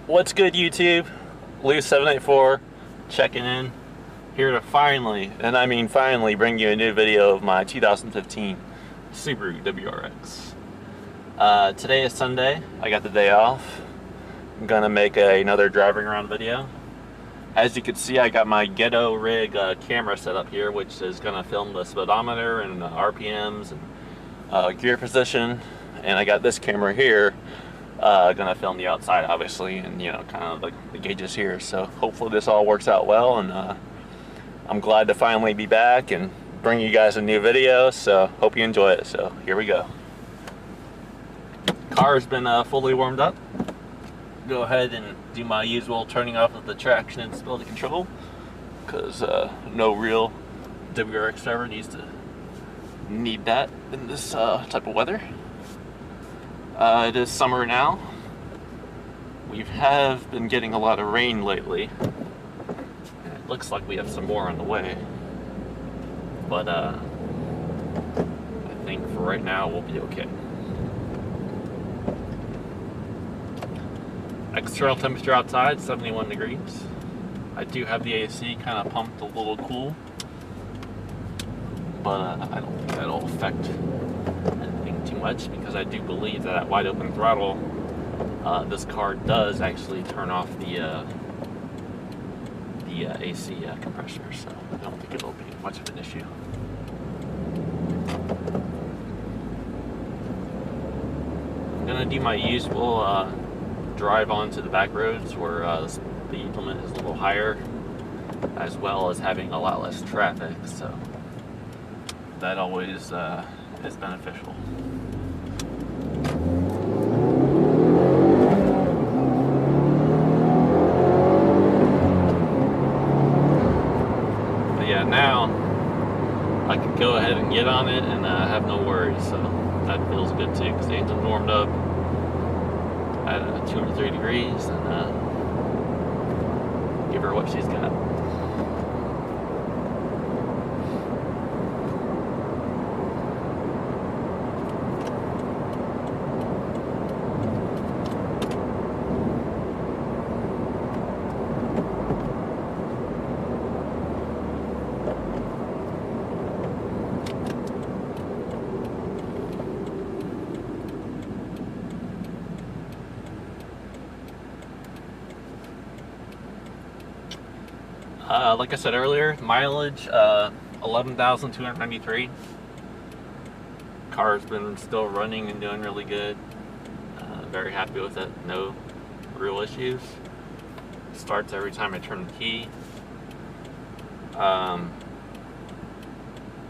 What's good, YouTube? Lou784 checking in here to finally, and I mean finally, bring you a new video of my 2015 Subaru WRX. Today is Sunday. I got the day off. I'm gonna make another driving around video. As you can see, I got my ghetto rig camera set up here, which is gonna film the speedometer and RPMs and gear position. And I got this camera here gonna film the outside, obviously, and kind of the gauges here. So hopefully this all works out well, and I'm glad to finally be back and bring you guys a new video. So hope you enjoy it. So here we go. Car's been fully warmed up. Go ahead and do my usual turning off of the traction and stability control, because no real WRX driver need that in this type of weather. It is summer now. We have been getting a lot of rain lately, and it looks like we have some more on the way, but I think for right now we'll be okay. External temperature outside, 71 degrees. I do have the AC kind of pumped a little cool, but I don't think that'll affect anything too much, because I do believe that at wide open throttle, this car does actually turn off the AC compressor, so I don't think it'll be much of an issue. I'm gonna do my usual drive onto the back roads where the speed limit is a little higher, as well as having a lot less traffic, so that always is beneficial. But yeah, now I can go ahead and get on it and have no worries, so that feels good too, because the engine's warmed up at 203 degrees, and give her what she's got. Like I said earlier, mileage 11,293. Car's been still running and doing really good. Very happy with it. No real issues. Starts every time I turn the key.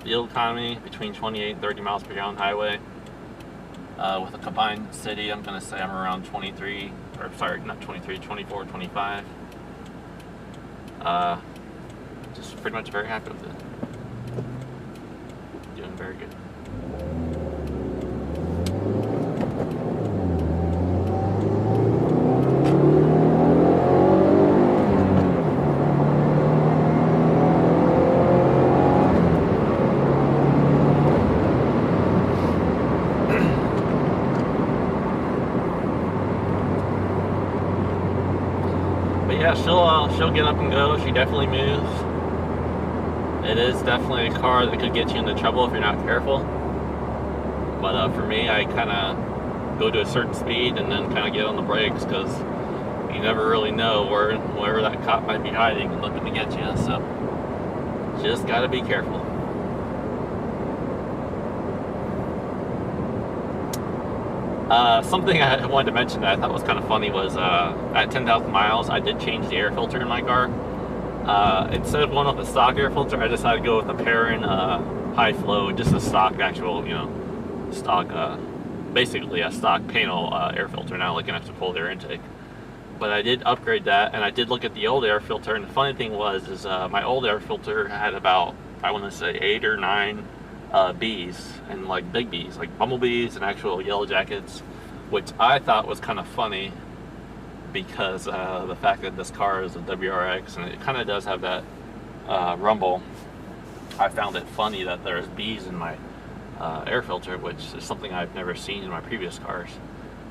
Fuel economy between 28 and 30 miles per gallon highway. With a combined city, I'm going to say I'm around 23, or sorry, not 23, 24, 25. Just pretty much very happy with it. Doing very good. But yeah, she'll get up and go. She definitely moves. It is definitely a car that could get you into trouble if you're not careful. But for me, I kind of go to a certain speed and then kind of get on the brakes, because you never really know where that cop might be hiding and looking to get you. So just gotta be careful. Something I wanted to mention that I thought was kind of funny was at 10,000 miles, I did change the air filter in my car. Instead of going with the stock air filter, I decided to go with the Perrin high flow, just a stock actual, stock, basically a stock panel air filter, not like an extra cold air intake. But I did upgrade that, and I did look at the old air filter, and the funny thing was my old air filter had about, I want to say 8 or 9 bees, and like big bees, like bumblebees and actual yellow jackets, which I thought was kind of funny, because the fact that this car is a WRX and it kind of does have that rumble. I found it funny that there's bees in my air filter, which is something I've never seen in my previous cars.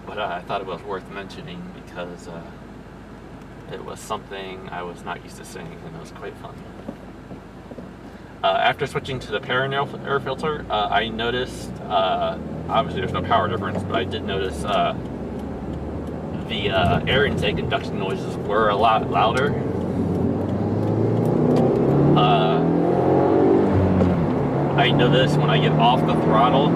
But I thought it was worth mentioning because It was something I was not used to seeing, and it was quite fun. After switching to the Perrin air filter, I noticed, obviously there's no power difference, but I did notice the air intake induction noises were a lot louder. I notice when I get off the throttle,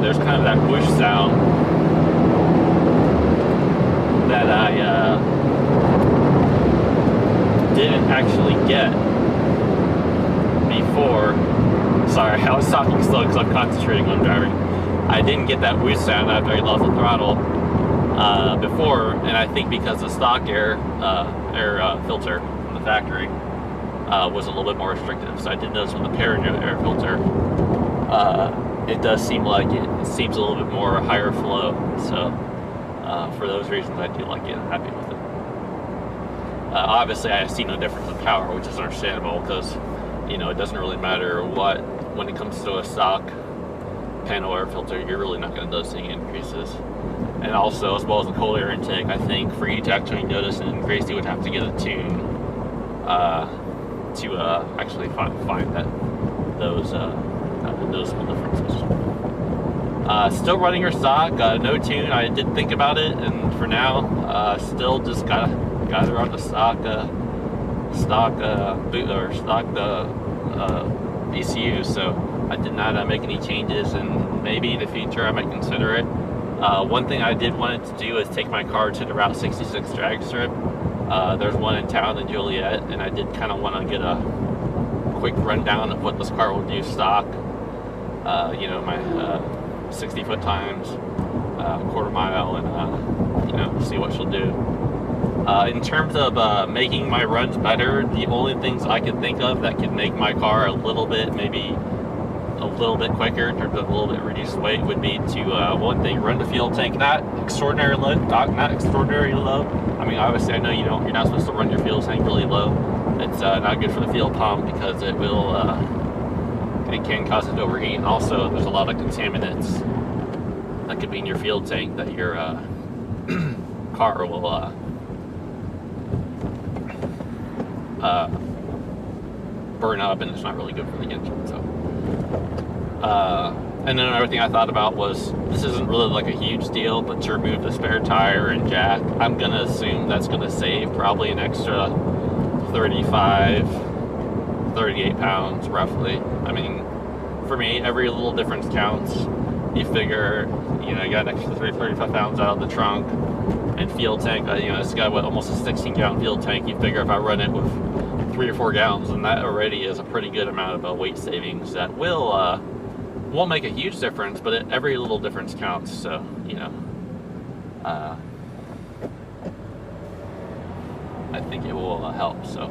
there's kind of that whoosh sound that I didn't actually get before. Sorry, I was talking slow because I'm concentrating when I'm driving. I didn't get that whoosh sound after I lost the throttle before, and I think because the stock air filter from the factory was a little bit more restrictive. So I did notice with the Perrin air filter, it does seem like it seems a little bit more higher flow. So for those reasons, I do like it. I'm happy with it. Obviously, I see no difference in power, which is understandable because, you know, it doesn't really matter what, when it comes to a stock panel air filter, you're really not going to notice any increases. And also, as well as the cold air intake, I think for you to actually notice an increase, you would have to get a tune to actually find that those noticeable differences. Still running your stock, no tune. I did think about it, and for now, still just gotta run the stock ECU. So I did not make any changes, and maybe in the future I might consider it. One thing I did want to do is take my car to the Route 66 drag strip. There's one in town in Joliet, and I did kind of want to get a quick rundown of what this car will do stock. You know, my 60-foot times, quarter mile, and you know, see what she'll do. In terms of making my runs better, the only things I can think of that could make my car a little bit, maybe a little bit quicker in terms of a little bit reduced weight would be to one thing, run the fuel tank not extraordinary low. I mean, obviously I know you're not supposed to run your fuel tank really low. It's not good for the fuel pump because it will it can cause it to overheat, and also there's a lot of contaminants that could be in your fuel tank that your car will burn up, and it's not really good for the engine. So and then another thing I thought about was, this isn't really like a huge deal, but to remove the spare tire and jack, I'm gonna assume that's gonna save probably an extra 35, 38 pounds roughly. I mean, for me, every little difference counts. You figure, you know, you got an extra 35 pounds out of the trunk, and fuel tank, you know, it's got what, almost a 16-gallon fuel tank. You figure if I run it with 3 or 4 gallons, and that already is a pretty good amount of weight savings that won't make a huge difference, but every little difference counts. So, you know, I think it will help. So.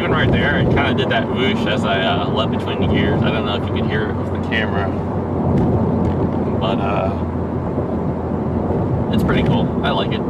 Right there, it kind of did that whoosh as I leapt between the gears. I don't know if you can hear it with the camera, but it's pretty cool. I like it.